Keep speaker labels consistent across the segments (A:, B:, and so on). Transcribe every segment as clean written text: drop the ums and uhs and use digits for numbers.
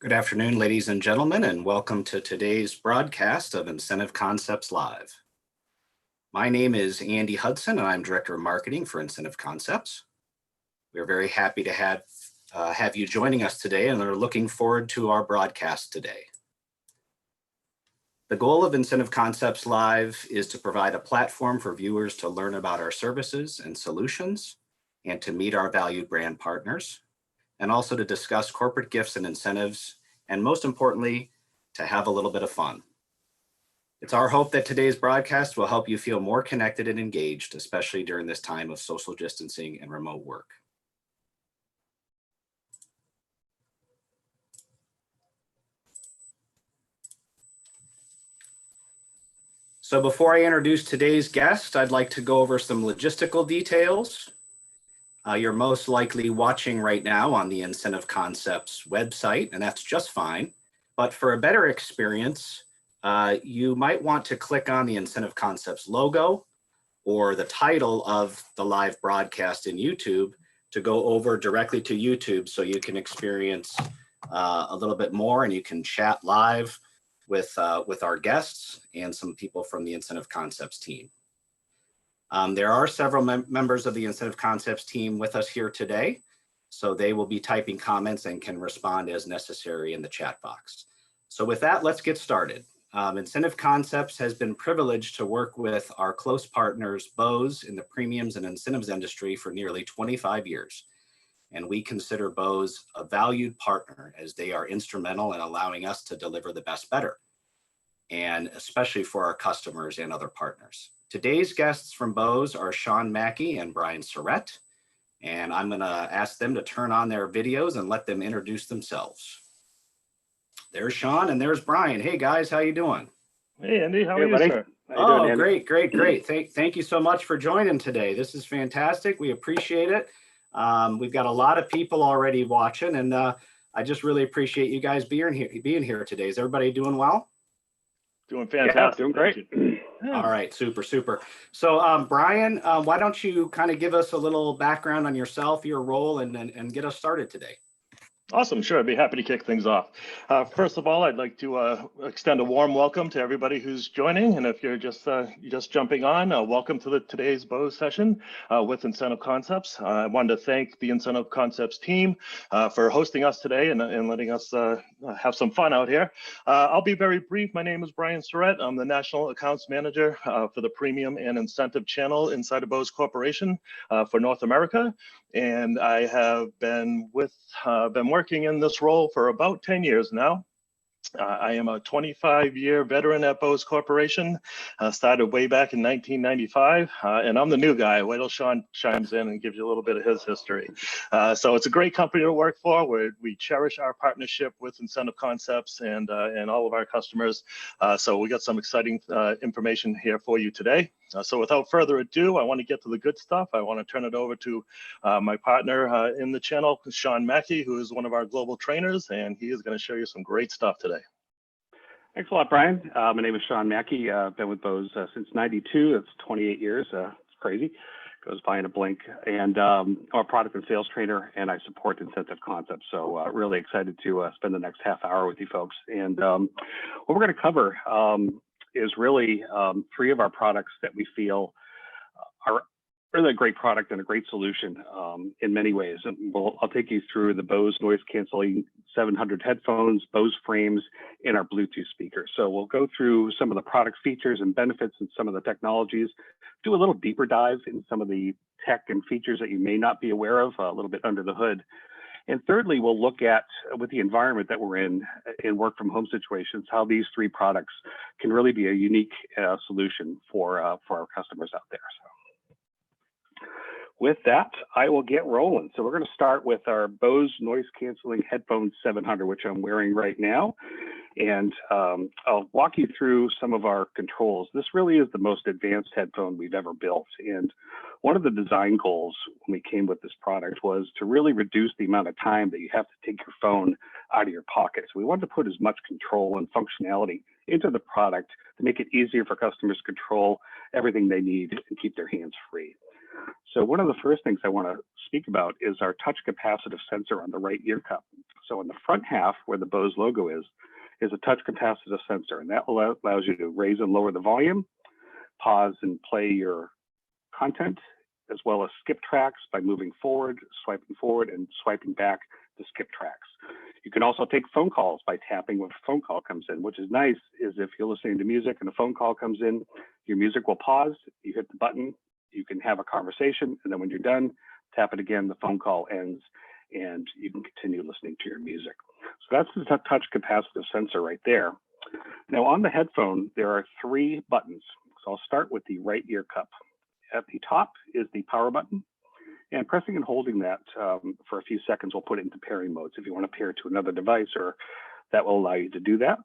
A: Good afternoon, ladies and gentlemen, and welcome to today's broadcast of Incentive Concepts Live. My name is Andy Hudson, and I'm Director of Marketing for Incentive Concepts. We're very happy to have you joining us today, and are looking forward to our broadcast today. The goal of Incentive Concepts Live is to provide a platform for viewers to learn about our services and solutions, and to meet our valued brand partners, and also to discuss corporate gifts and incentives, and most importantly, to have a little bit of fun. It's our hope that today's broadcast will help you feel more connected and engaged, especially during this time of social distancing and remote work. So before I introduce today's guest, I'd like to go over some logistical details. You're most likely watching right now on the Incentive Concepts website, and that's just fine. But for a better experience, you might want to click on the Incentive Concepts logo or the title of the live broadcast in YouTube to go over directly to YouTube, so you can experience a little bit more, and you can chat live with our guests and some people from the Incentive Concepts team. There are several members of the Incentive Concepts team with us here today, so they will be typing comments and can respond as necessary in the chat box. So with that, let's get started. Incentive Concepts has been privileged to work with our close partners, Bose, in the premiums and incentives industry for nearly 25 years. And we consider Bose a valued partner, as they are instrumental in allowing us to deliver the best better, and especially for our customers and other partners. Today's guests from Bose are Sean Mackie and Brian Surette, and I'm going to ask them to turn on their videos and let them introduce themselves. There's Sean and there's Brian. Hey guys, how you doing?
B: Hey Andy, how are you, sir?
A: How you doing, Andy? Great. Thank you so much for joining today. This is fantastic. We appreciate it. We've got a lot of people already watching, and I just really appreciate you guys being here today. Is everybody doing well?
B: Doing fantastic.
C: Yeah, doing great.
A: All right, super. So Brian, why don't you kind of give us a little background on yourself, your role, and get us started today?
B: Awesome, sure, I'd be happy to kick things off. First of all, I'd like to extend a warm welcome to everybody who's joining, and if you're just jumping on, welcome to today's Bose session with Incentive Concepts. I wanted to thank the Incentive Concepts team for hosting us today and letting us have some fun out here. I'll be very brief. My name is Brian Surette. I'm the National Accounts Manager for the Premium and Incentive Channel inside of Bose Corporation for North America, and I have been working in this role for about 10 years now. I am a 25-year veteran at Bose Corporation, started way back in 1995, and I'm the new guy. Wait till Sean chimes in and gives you a little bit of his history. So it's a great company to work for. We cherish our partnership with Incentive Concepts and all of our customers. So we got some exciting information here for you today. So without further ado, I want to get to the good stuff. I want to turn it over to my partner in the channel, Sean Mackie, who is one of our global trainers, and he is going to show you some great stuff today.
C: Thanks a lot, Brian. My name is Sean Mackie. I've been with Bose since '92. That's 28 years. It's crazy. Goes by in a blink. And I'm a product and sales trainer, and I support Incentive Concepts. So really excited to spend the next half hour with you folks. And what we're going to cover is really three of our products that we feel are really a great product and a great solution in many ways. And I'll take you through the Bose Noise Cancelling 700 headphones, Bose Frames, and our Bluetooth speakers. So we'll go through some of the product features and benefits and some of the technologies, do a little deeper dive in some of the tech and features that you may not be aware of, a little bit under the hood. And thirdly, we'll look at, with the environment that we're in work from home situations, how these three products can really be a unique solution for our customers out there. So with that, I will get rolling. So we're going to start with our Bose Noise Cancelling Headphones 700, which I'm wearing right now. And I'll walk you through some of our controls. This really is the most advanced headphone we've ever built. And one of the design goals when we came with this product was to really reduce the amount of time that you have to take your phone out of your pocket. So we wanted to put as much control and functionality into the product to make it easier for customers to control everything they need and keep their hands free. So one of the first things I want to speak about is our touch capacitive sensor on the right ear cup. So in the front half, where the Bose logo is a touch capacitive sensor, and that allows you to raise and lower the volume, pause and play your content, as well as skip tracks by moving forward, swiping and swiping back to skip tracks. You can also take phone calls by tapping when a phone call comes in, which is nice, is if you're listening to music and a phone call comes in, your music will pause, you hit the button, you can have a conversation, and then when you're done, tap it again, the phone call ends, and you can continue listening to your music. So that's the touch capacitive sensor right there. Now on the headphone, there are 3 buttons. So I'll start with the right ear cup. At the top is the power button, and pressing and holding that for a few seconds will put it into pairing mode. So if you want to pair to another device, or that will allow you to do that.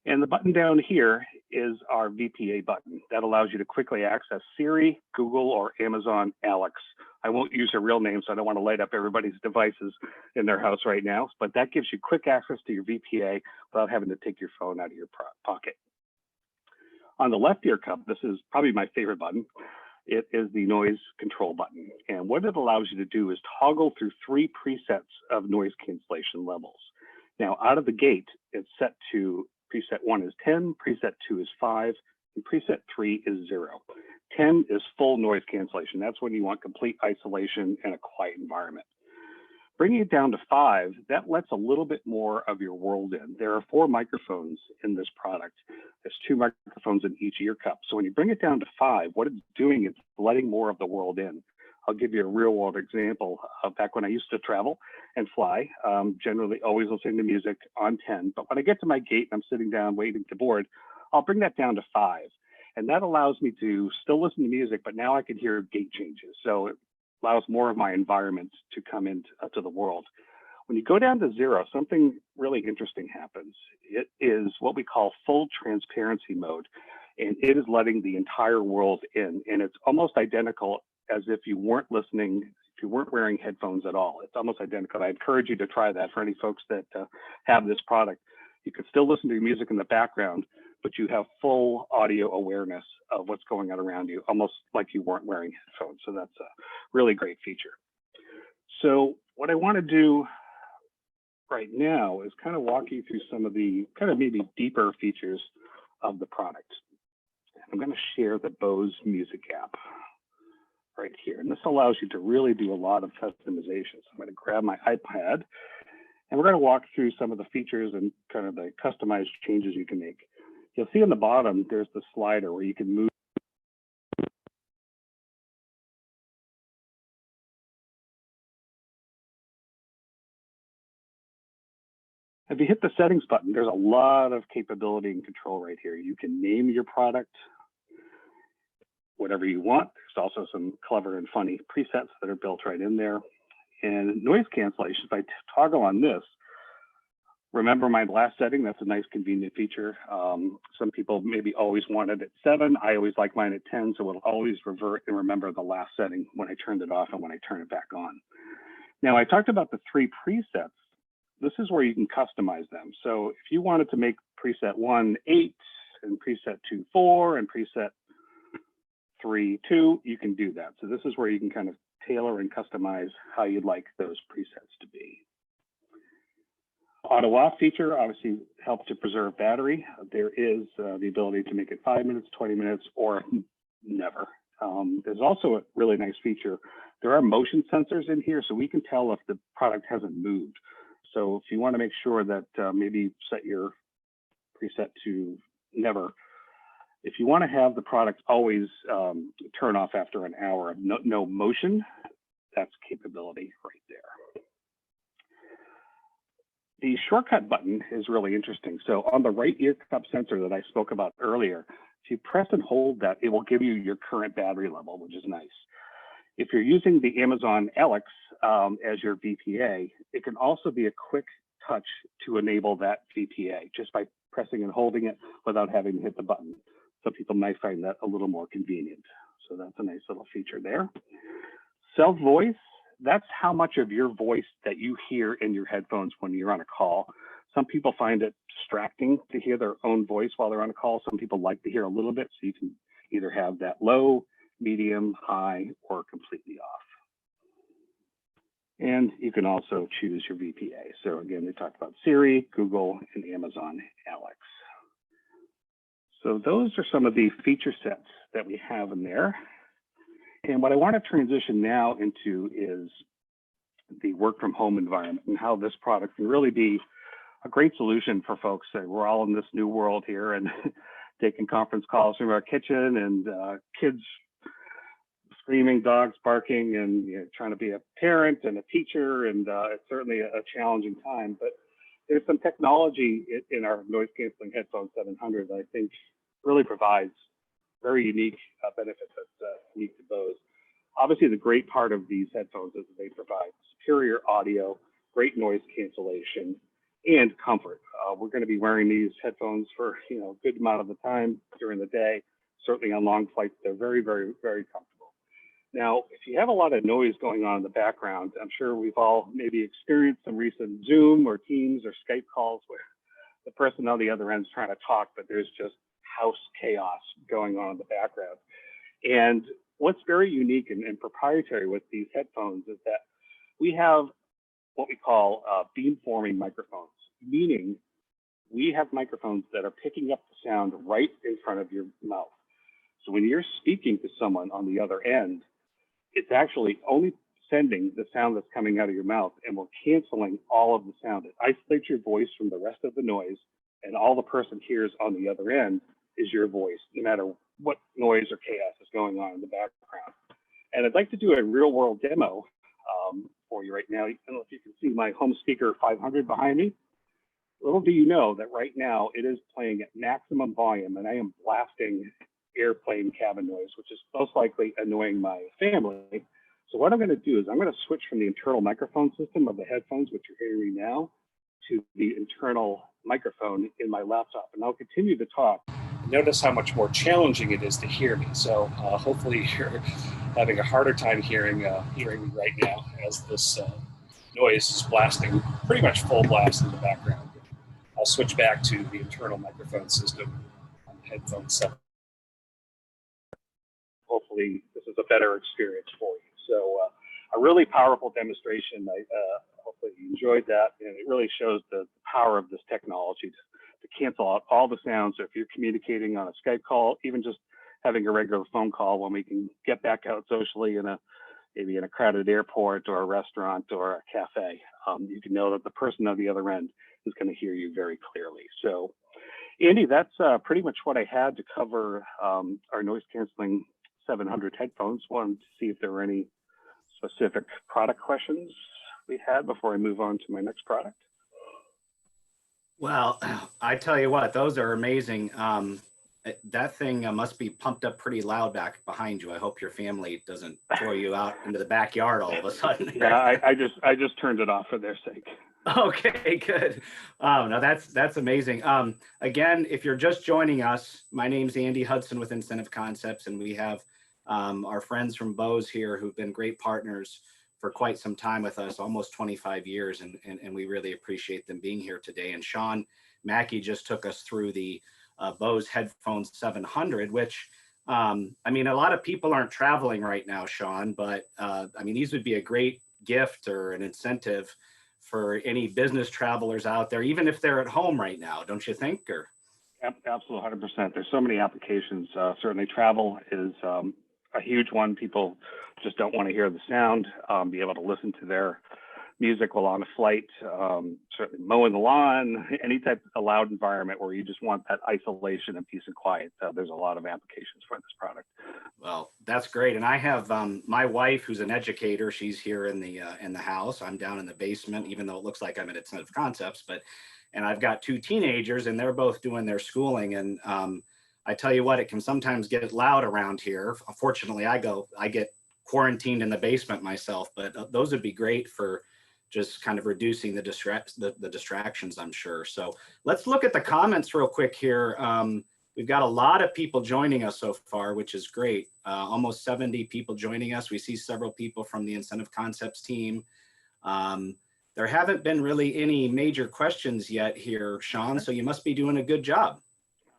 C: And the button down here is our VPA button. That allows you to quickly access Siri, Google, or Amazon Alex. I won't use her real name, so I don't want to light up everybody's devices in their house right now, but that gives you quick access to your VPA without having to take your phone out of your pocket. On the left ear cup, this is probably my favorite button. It is the noise control button. And what it allows you to do is toggle through 3 presets of noise cancellation levels. Now, out of the gate, it's set to preset 1 is 10, preset 2 is 5, and preset 3 is 0. 10 is full noise cancellation. That's when you want complete isolation and a quiet environment. Bringing it down to 5, that lets a little bit more of your world in. There are 4 microphones in this product. There's 2 microphones in each ear cup. So when you bring it down to 5, what it's doing is letting more of the world in. I'll give you a real world example. Back when I used to travel and fly, generally always listening to music on 10. But when I get to my gate and I'm sitting down waiting to board, I'll bring that down to 5. And that allows me to still listen to music, but now I can hear gate changes. So it allows more of my environment to come into to the world. When you go down to 0, something really interesting happens. It is what we call full transparency mode, and it is letting the entire world in. And it's almost identical as if you weren't listening, if you weren't wearing headphones at all. It's almost identical. I encourage you to try that for any folks that have this product. You can still listen to your music in the background, but you have full audio awareness of what's going on around you, almost like you weren't wearing headphones. So that's a really great feature. So what I want to do right now is kind of walk you through some of the kind of maybe deeper features of the product. I'm going to share the Bose Music App right here. And this allows you to really do a lot of customization. So I'm going to grab my iPad, and we're going to walk through some of the features and kind of the customized changes you can make. You'll see on the bottom, there's the slider where you can move. If you hit the settings button, there's a lot of capability and control right here. You can name your product whatever you want. There's also some clever and funny presets that are built right in there. And noise cancellation, if I toggle on this, remember my last setting, that's a nice convenient feature. Some people maybe always want it at 7. I always like mine at 10, so it'll always revert and remember the last setting when I turned it off and when I turn it back on. Now I talked about the 3 presets. This is where you can customize them. So if you wanted to make preset 1, 8, and preset 2, 4, and preset 3, 2, you can do that. So this is where you can kind of tailor and customize how you'd like those presets to be. Auto off feature obviously helps to preserve battery. There is the ability to make it 5 minutes, 20 minutes, or never. There's also a really nice feature. There are motion sensors in here, so we can tell if the product hasn't moved. So if you want to make sure that maybe set your preset to never, if you want to have the product always turn off after an hour of no motion, that's capability right there. The shortcut button is really interesting. So on the right ear cup sensor that I spoke about earlier, if you press and hold that, it will give you your current battery level, which is nice. If you're using the Amazon Alex as your VPA, it can also be a quick touch to enable that VPA just by pressing and holding it without having to hit the button. Some people might find that a little more convenient. So that's a nice little feature there. Self voice, that's how much of your voice that you hear in your headphones when you're on a call. Some people find it distracting to hear their own voice while they're on a call. Some people like to hear a little bit, so you can either have that low, medium, high, or completely off. And you can also choose your VPA. So again, we talked about Siri, Google, and Amazon Alex. So those are some of the feature sets that we have in there. And what I want to transition now into is the work from home environment and how this product can really be a great solution for folks. We're all in this new world here and taking conference calls from our kitchen and kids screaming, dogs barking, and trying to be a parent and a teacher. And it's certainly a challenging time, but there's some technology in our noise canceling headphones 700 that I think really provides very unique benefits that's unique to Bose. Obviously, the great part of these headphones is that they provide superior audio, great noise cancellation, and comfort. We're going to be wearing these headphones for a good amount of the time during the day. Certainly on long flights, they're very, very, very comfortable. Now, if you have a lot of noise going on in the background, I'm sure we've all maybe experienced some recent Zoom or Teams or Skype calls where the person on the other end is trying to talk, but there's just house chaos going on in the background. And what's very unique and proprietary with these headphones is that we have what we call beamforming microphones, meaning we have microphones that are picking up the sound right in front of your mouth. So when you're speaking to someone on the other end, it's actually only sending the sound that's coming out of your mouth, and we're canceling all of the sound. It isolates your voice from the rest of the noise, and all the person hears on the other end is your voice, no matter what noise or chaos is going on in the background. And I'd like to do a real world demo for you right now. I don't know if you can see my home speaker 500 behind me. Little do you know that right now it is playing at maximum volume, and I am blasting airplane cabin noise, which is most likely annoying my family. So what I'm going to do is I'm going to switch from the internal microphone system of the headphones, which you're hearing me now, to the internal microphone in my laptop, and I'll continue to talk. Notice how much more challenging it is to hear me. So hopefully you're having a harder time hearing me right now, as this noise is blasting pretty much full blast in the background. I'll switch back to the internal microphone system on the headphone set. Hopefully this is a better experience for you. So a really powerful demonstration. Hopefully you enjoyed that, and it really shows the power of this technology to cancel out all the sounds. So if you're communicating on a Skype call, even just having a regular phone call, when we can get back out socially maybe in a crowded airport or a restaurant or a cafe, you can know that the person on the other end is going to hear you very clearly. So Andy, that's pretty much what I had to cover our noise canceling 700 headphones. Wanted to see if there were any specific product questions we had before I move on to my next product.
A: Well, I tell you what, those are amazing. That thing must be pumped up pretty loud back behind you. I hope your family doesn't throw you out into the backyard all of a sudden.
C: Yeah, I just turned it off for their sake.
A: Okay, good. No, that's amazing. Again, if you're just joining us, my name's Andy Hudson with Incentive Concepts, and we have our friends from Bose here who've been great partners for quite some time with us, almost 25 years, and we really appreciate them being here today. And Sean Mackie just took us through the Bose Headphones 700, which, I mean, a lot of people aren't traveling right now, Sean, but I mean, these would be a great gift or an incentive for any business travelers out there, even if they're at home right now, don't you think? Or
C: absolutely, 100%. There's so many applications. Certainly travel is a huge one. People just don't want to hear the sound, be able to listen to their music while on a flight, certainly mowing the lawn, any type of loud environment where you just want that isolation and peace and quiet. There's a lot of applications for this product.
A: Well, that's great. And I have my wife, who's an educator. She's here in the house. I'm down in the basement, even though it looks like I'm at Incentive Concepts. And I've got two teenagers, and they're both doing their schooling. And I tell you what, it can sometimes get loud around here. Unfortunately, I get quarantined in the basement myself. But those would be great for just kind of reducing the distractions, I'm sure. So let's look at the comments real quick here. We've got a lot of people joining us so far, which is great. Almost 70 people joining us. We see several people from the Incentive Concepts team. There haven't been really any major questions yet here, Sean, so you must be doing a good job.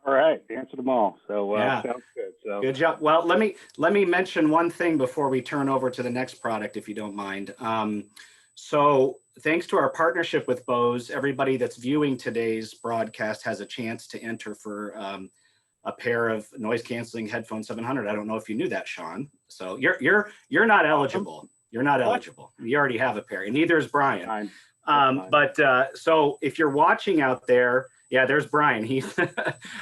C: All right, answered them all. So
A: yeah.
C: Sounds good. So
A: good job. Well, let me mention one thing before we turn over to the next product, if you don't mind. So thanks to our partnership with Bose, everybody that's viewing today's broadcast has a chance to enter for a pair of noise canceling headphones 700. I don't know if you knew that, Sean. So you're not eligible. You're not eligible. You already have a pair, and neither is Brian. So if you're watching out there, yeah, there's Brian. He's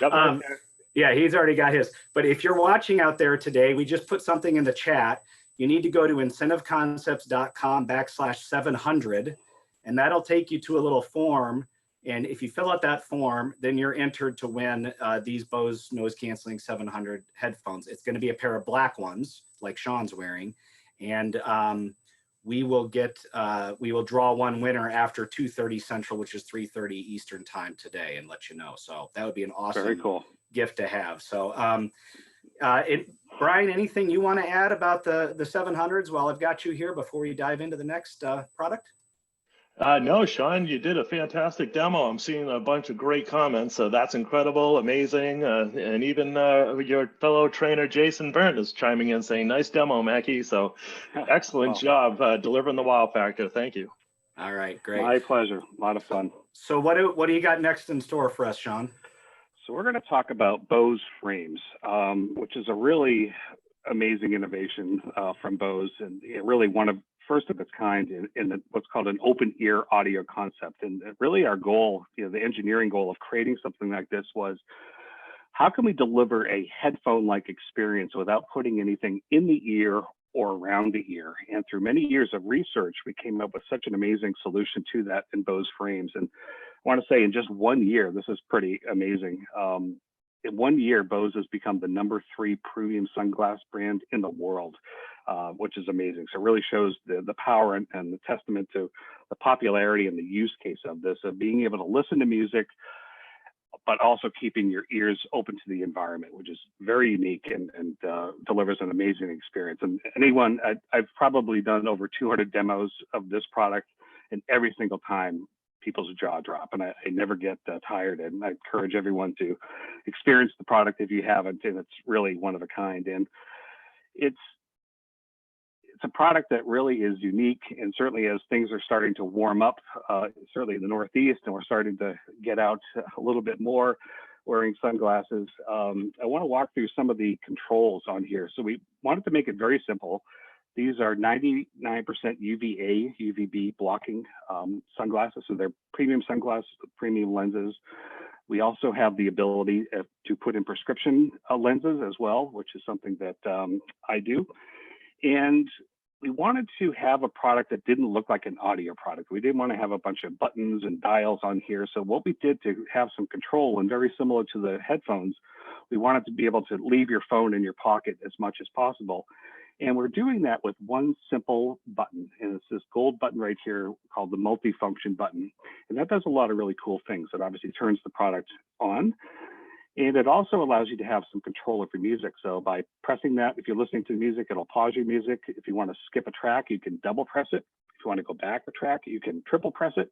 A: yeah, he's already got his. But if you're watching out there today, we just put something in the chat. You need to go to incentiveconcepts.com/700, and that'll take you to a little form. And if you fill out that form, then you're entered to win these Bose Noise Cancelling 700 headphones. It's going to be a pair of black ones, like Sean's wearing, and we will draw one winner after 2:30 Central, which is 3:30 Eastern time today, and let you know. So that would be an awesome gift to have. So Brian, anything you want to add about the 700s while I've got you here before we dive into the next product?
B: No, Sean, you did a fantastic demo. I'm seeing a bunch of great comments. So that's incredible, amazing. And even your fellow trainer, Jason Byrne, is chiming in saying, nice demo, Mackie. So excellent job delivering the wow factor. Thank you.
A: All right, great.
C: My pleasure. A lot of fun.
A: So what do you got next in store for us, Sean?
C: So we're going to talk about Bose Frames, which is a really amazing innovation from Bose, and really first of its kind in what's called an open ear audio concept. And really our goal, the engineering goal of creating something like this was, how can we deliver a headphone-like experience without putting anything in the ear or around the ear? And through many years of research, we came up with such an amazing solution to that in Bose Frames. And I want to say in just 1 year, this is pretty amazing. In 1 year, Bose has become the #3 premium sunglass brand in the world, which is amazing. So it really shows the power and the testament to the popularity and the use case of this, of being able to listen to music, but also keeping your ears open to the environment, which is very unique and delivers an amazing experience. And I've probably done over 200 demos of this product, and every single time people's jaw drop, and I never get tired. And I encourage everyone to experience the product if you haven't, and it's really one of a kind. And it's a product that really is unique, and certainly as things are starting to warm up, certainly in the Northeast, and we're starting to get out a little bit more wearing sunglasses, I want to walk through some of the controls on here. So we wanted to make it very simple. These are 99% UVA, UVB blocking sunglasses. So they're premium sunglasses with premium lenses. We also have the ability to put in prescription lenses as well, which is something that I do. And we wanted to have a product that didn't look like an audio product. We didn't want to have a bunch of buttons and dials on here. So what we did to have some control, and very similar to the headphones, we wanted to be able to leave your phone in your pocket as much as possible. And we're doing that with one simple button. And it's this gold button right here called the Multifunction Button. And that does a lot of really cool things. It obviously turns the product on. And it also allows you to have some control of your music. So by pressing that, if you're listening to music, it'll pause your music. If you want to skip a track, you can double press it. If you want to go back a track, you can triple press it.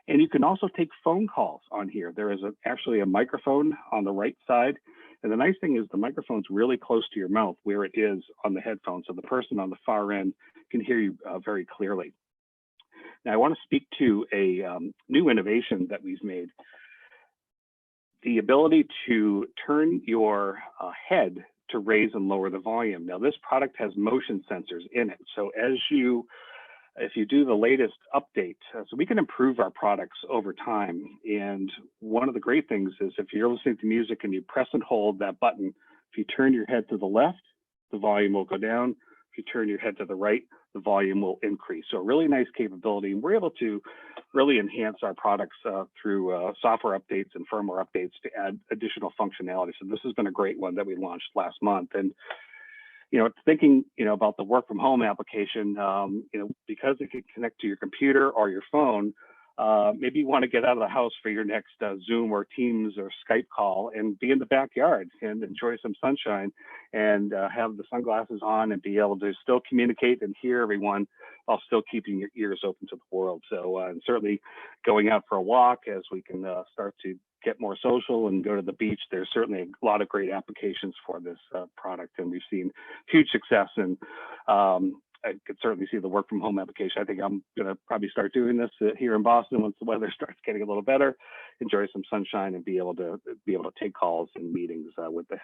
C: And you can also take phone calls on here. There is actually a microphone on the right side. And the nice thing is the microphone's really close to your mouth where it is on the headphone. So the person on the far end can hear you very clearly. Now, I want to speak to a new innovation that we've made. The ability to turn your head to raise and lower the volume. Now, this product has motion sensors in it. So if you do the latest update, so we can improve our products over time. And one of the great things is if you're listening to music and you press and hold that button, if you turn your head to the left, the volume will go down. If you turn your head to the right, the volume will increase. So a really nice capability. And we're able to really enhance our products through software updates and firmware updates to add additional functionality. So this has been a great one that we launched last month. And thinking, about the work from home application, because it can connect to your computer or your phone, maybe you want to get out of the house for your next Zoom or Teams or Skype call and be in the backyard and enjoy some sunshine and have the sunglasses on and be able to still communicate and hear everyone while still keeping your ears open to the world. So and certainly going out for a walk as we can start to get more social and go to the beach. There's certainly a lot of great applications for this product, and we've seen huge success in I could certainly see the work from home application. I think I'm going to probably start doing this here in Boston once the weather starts getting a little better, enjoy some sunshine, and be able to take calls and meetings with the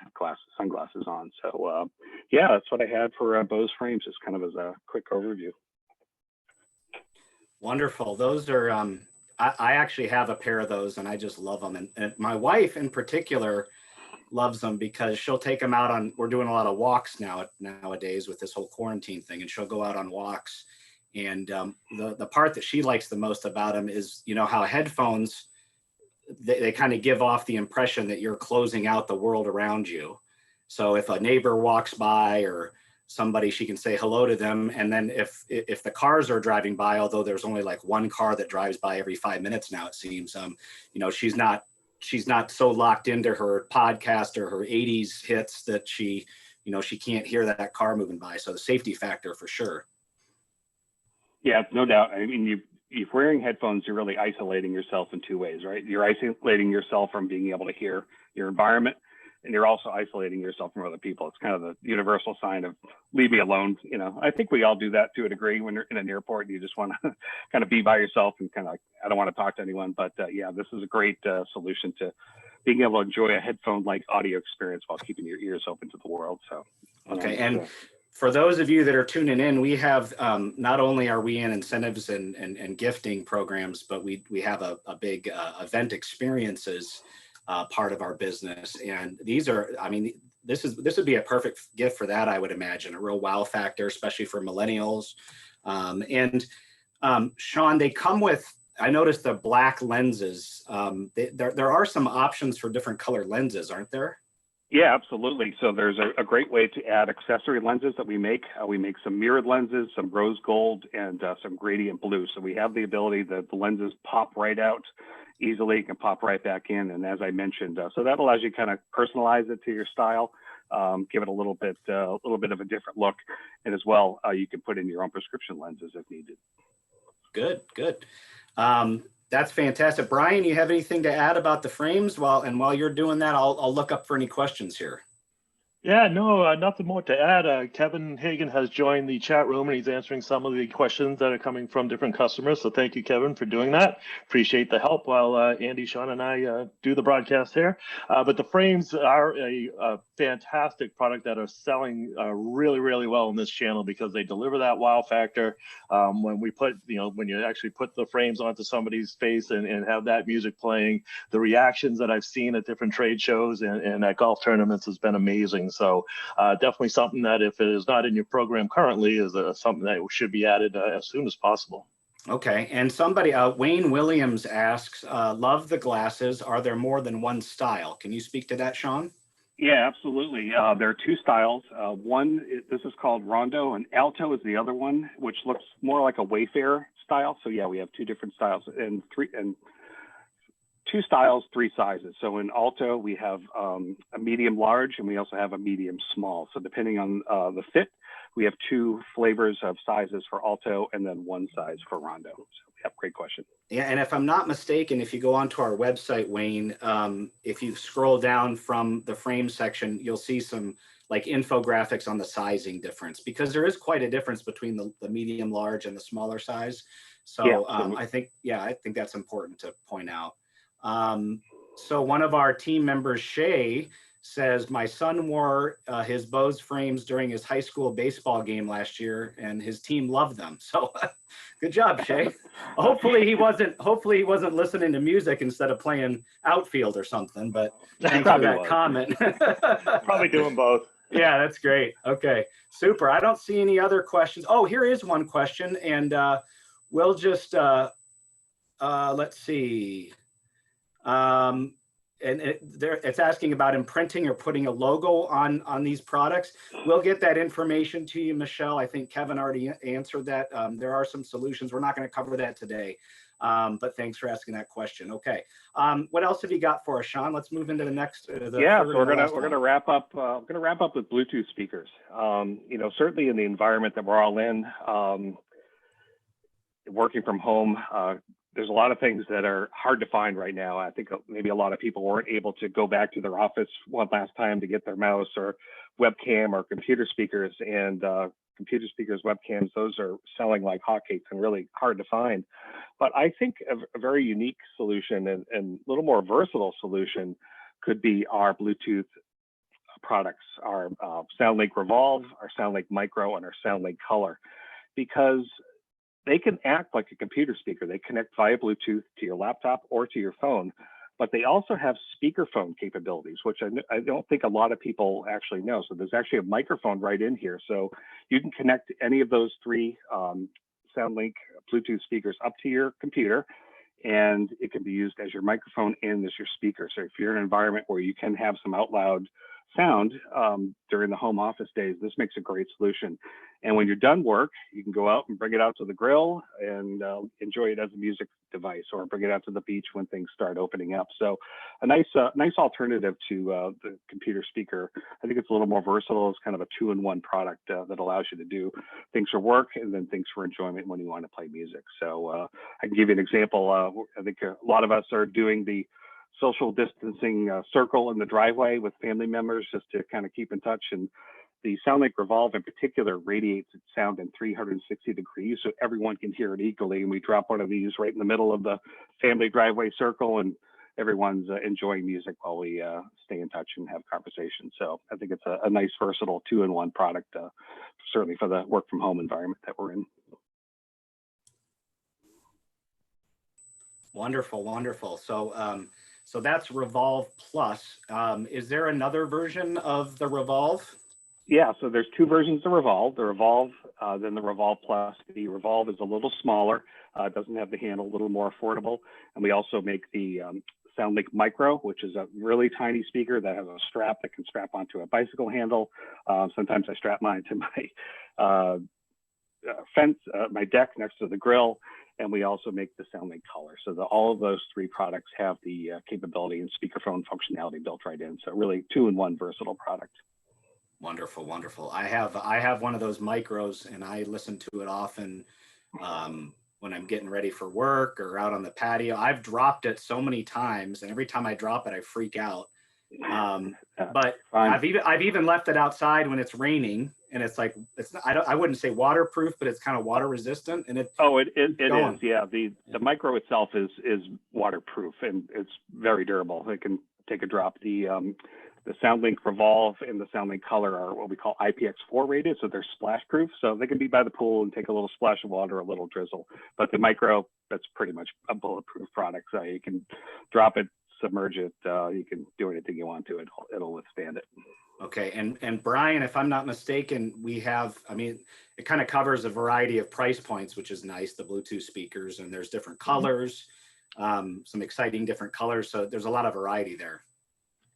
C: sunglasses on. So yeah, that's what I had for Bose Frames, just kind of as a quick overview.
A: Wonderful. Those are, I actually have a pair of those and I just love them. And my wife in particular loves them because she'll take them out on, we're doing a lot of walks nowadays with this whole quarantine thing, and she'll go out on walks. And the part that she likes the most about them is, you know, how headphones, they kind of give off the impression that you're closing out the world around you. So if a neighbor walks by or somebody, she can say hello to them. And then if the cars are driving by, although there's only like one car that drives by every 5 minutes now, it seems, you know, she's not so locked into her podcast or her 80s hits that she, you know, she can't hear that car moving by. So the safety factor for sure.
C: Yeah, no doubt. I mean, if wearing headphones, you're really isolating yourself in two ways, right? You're isolating yourself from being able to hear your environment, and you're also isolating yourself from other people. It's kind of the universal sign of leave me alone. You know, I think we all do that to a degree when you're in an airport and you just want to kind of be by yourself and kind of like, I don't want to talk to anyone. But yeah, this is a great solution to being able to enjoy a headphone-like audio experience while keeping your ears open to the world. So,
A: okay. And for those of you that are tuning in, we have, not only are we in incentives and gifting programs, but we have a big event experiences part of our business. And these are, I mean, this would be a perfect gift for that, I would imagine, a real wow factor, especially for millennials. Sean, they come with, I noticed the black lenses. There are some options for different color lenses, aren't there?
C: Yeah, absolutely. So there's a great way to add accessory lenses that we make. We make some mirrored lenses, some rose gold, and some gradient blue. So we have the ability that the lenses pop right out easily, can pop right back in. And as I mentioned, so that allows you to kind of personalize it to your style, give it a little bit of a different look. And as well, you can put in your own prescription lenses if needed. Good.
A: That's fantastic. Brian, you have anything to add about the frames? While you're doing that, I'll look up for any questions here.
B: Yeah, no, nothing more to add. Kevin Hagan has joined the chat room and he's answering some of the questions that are coming from different customers. So thank you, Kevin, for doing that. Appreciate the help while Andy, Sean, and I do the broadcast here. But the frames are a fantastic product that are selling really, really well in this channel because they deliver that wow factor. When we put, when you actually put the frames onto somebody's face and have that music playing, the reactions that I've seen at different trade shows and at golf tournaments has been amazing. So definitely something that if it is not in your program currently is something that should be added as soon as possible.
A: Okay, and somebody, Wayne Williams asks, love the glasses. Are there more than one style? Can you speak to that, Sean?
C: Yeah, absolutely. There are two styles. This is called Rondo, and Alto is the other one, which looks more like a Wayfarer style. So yeah, we have two different styles and two styles, three sizes. So in Alto, we have a medium large, and we also have a medium small. So depending on the fit, we have two flavors of sizes for Alto and then one size for Rondo. So yeah, great question.
A: Yeah, and if I'm not mistaken, if you go onto our website, Wayne, if you scroll down from the frame section, you'll see some like infographics on the sizing difference, because there is quite a difference between the medium large and the smaller size. So yeah, I think that's important to point out. So one of our team members, Shay, says, my son wore his Bose frames during his high school baseball game last year and his team loved them. So good job, Shay. Hopefully he wasn't listening to music instead of playing outfield or something, but thanks for that comment.
B: Probably doing both.
A: Yeah, that's great. Okay, super. I don't see any other questions. Oh, here is one question, and we'll just, let's see. And it's asking about imprinting or putting a logo on these products. We'll get that information to you, Michelle. I think Kevin already answered that. There are some solutions. We're not going to cover that today, but thanks for asking that question. Okay, what else have you got for us, Sean? Let's move into the next. So
C: we're gonna wrap up. We're gonna wrap up with Bluetooth speakers. Certainly in the environment that we're all in, working from home. There's a lot of things that are hard to find right now. I think maybe a lot of people weren't able to go back to their office one last time to get their mouse or webcam or computer speakers. And computer speakers, webcams, those are selling like hotcakes and really hard to find. But I think a very unique solution and a little more versatile solution could be our Bluetooth products, our SoundLink Revolve, our SoundLink Micro, and our SoundLink Color, because they can act like a computer speaker. They connect via Bluetooth to your laptop or to your phone, but they also have speakerphone capabilities, which I don't think a lot of people actually know. So there's actually a microphone right in here. So you can connect any of those three SoundLink Bluetooth speakers up to your computer, and it can be used as your microphone and as your speaker. So if you're in an environment where you can have some out loud sound during the home office days, this makes a great solution. And when you're done work, you can go out and bring it out to the grill and enjoy it as a music device, or bring it out to the beach when things start opening up. So a nice alternative to the computer speaker. I think it's a little more versatile. It's kind of a two-in-one product that allows you to do things for work and then things for enjoyment when you want to play music. So I can give you an example. I think a lot of us are doing the social distancing circle in the driveway with family members just to kind of keep in touch. And the SoundLink Revolve in particular radiates its sound in 360 degrees, so everyone can hear it equally. And we drop one of these right in the middle of the family driveway circle, and everyone's enjoying music while we stay in touch and have conversations. So I think it's a nice, versatile two-in-one product, certainly for the work from home environment that we're in.
A: Wonderful, wonderful. So, so that's Revolve Plus. Is there another version of the Revolve?
C: Yeah, so there's two versions of Revolve. The Revolve, then the Revolve Plus. The Revolve is a little smaller, doesn't have the handle, a little more affordable. And we also make the SoundLink Micro, which is a really tiny speaker that has a strap that can strap onto a bicycle handle. Sometimes I strap mine to my fence, my deck next to the grill. And we also make the SoundLink Color. So all of those three products have the capability and speakerphone functionality built right in. So really two-in-one versatile product.
A: Wonderful, wonderful. I have one of those micros, and I listen to it often when I'm getting ready for work or out on the patio. I've dropped it so many times, and every time I drop it, I freak out. But I've even left it outside when it's raining, and it's like I wouldn't say waterproof, but it's kind of water resistant, and it is.
C: Yeah, the micro itself is waterproof, and it's very durable. It can take a drop. The SoundLink Revolve and the SoundLink Color are what we call IPX4 rated, so they're splash proof. So they can be by the pool and take a little splash of water, a little drizzle. But the micro, that's pretty much a bulletproof product. So you can drop it, submerge it, you can do anything you want to it. It'll withstand it.
A: Okay, and Brian, if I'm not mistaken, we have, I mean, it kind of covers a variety of price points, which is nice, the Bluetooth speakers, and there's different colors, some exciting different colors. So there's a lot of variety there.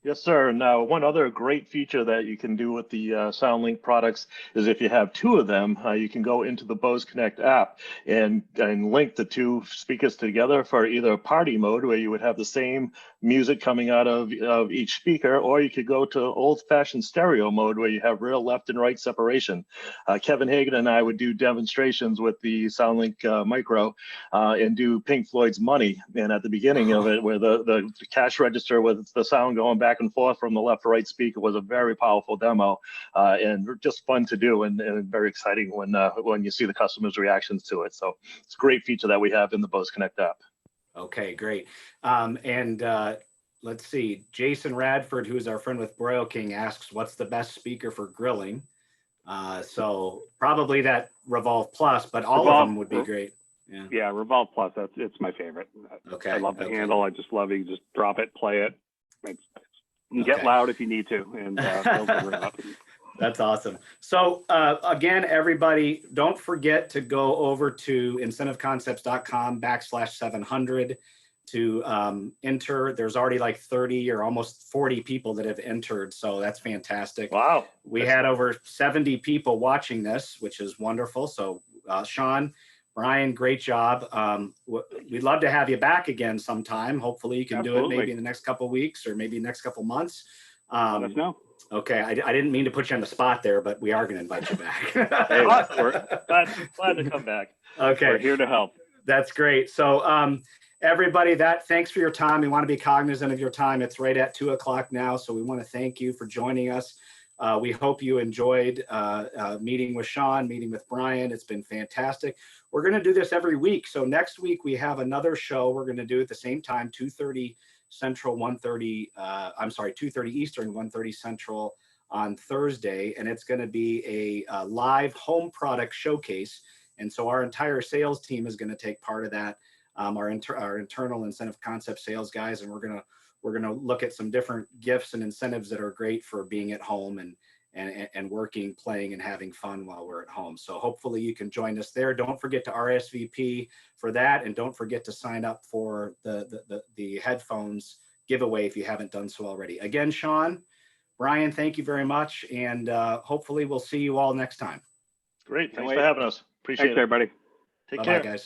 B: Yes, sir. Now, one other great feature that you can do with the SoundLink products is if you have two of them, you can go into the Bose Connect app and link the two speakers together for either party mode, where you would have the same music coming out of each speaker, or you could go to old-fashioned stereo mode where you have real left and right separation. Kevin Hagan and I would do demonstrations with the SoundLink Micro and do Pink Floyd's Money. And at the beginning of it, where the cash register with the sound going back and forth from the left to right speaker was a very powerful demo, and just fun to do, and very exciting when you see the customers' reactions to it. So it's a great feature that we have in the Bose Connect app.
A: Okay, great. Let's see, Jason Radford, who is our friend with Broil King, asks, what's the best speaker for grilling? So probably that Revolve Plus, but all of them would be great.
C: Yeah, Revolve Plus, it's my favorite.
A: Okay.
C: I love the handle. I just love it. You just drop it, play it. You can get loud if you need to, and
A: That's awesome. So again, everybody, don't forget to go over to incentiveconcepts.com/700 to enter. There's already like 30 or almost 40 people that have entered, so that's fantastic.
B: Wow.
A: We had over 70 people watching this, which is wonderful. So Sean, Brian, great job. We'd love to have you back again sometime. Hopefully you can do it maybe in the next couple of weeks or maybe next couple of months.
C: Let us know.
A: Okay, I didn't mean to put you on the spot there, but we are going to invite you back.
B: Hey, we're glad to come back.
A: Okay.
C: We're here to help.
A: That's great. So everybody, thanks for your time. We want to be cognizant of your time. It's right at 2 o'clock now, so we want to thank you for joining us. We hope you enjoyed meeting with Sean, meeting with Brian. It's been fantastic. We're going to do this every week. So next week we have another show we're going to do at the same time, 2:30 Central, 1:30, 2:30 Eastern, 1:30 Central on Thursday. And it's going to be a live home product showcase. And so our entire sales team is going to take part of that, our internal incentive concept sales guys, and we're going to look at some different gifts and incentives that are great for being at home and working, playing, and having fun while we're at home. So hopefully you can join us there. Don't forget to RSVP for that, and don't forget to sign up for the headphones giveaway if you haven't done so already. Again, Sean, Brian, thank you very much, and hopefully we'll see you all next time.
B: Great. Thanks for having us. Appreciate it.
C: Thanks, everybody.
B: Take
A: Bye-bye,
B: care.
A: guys.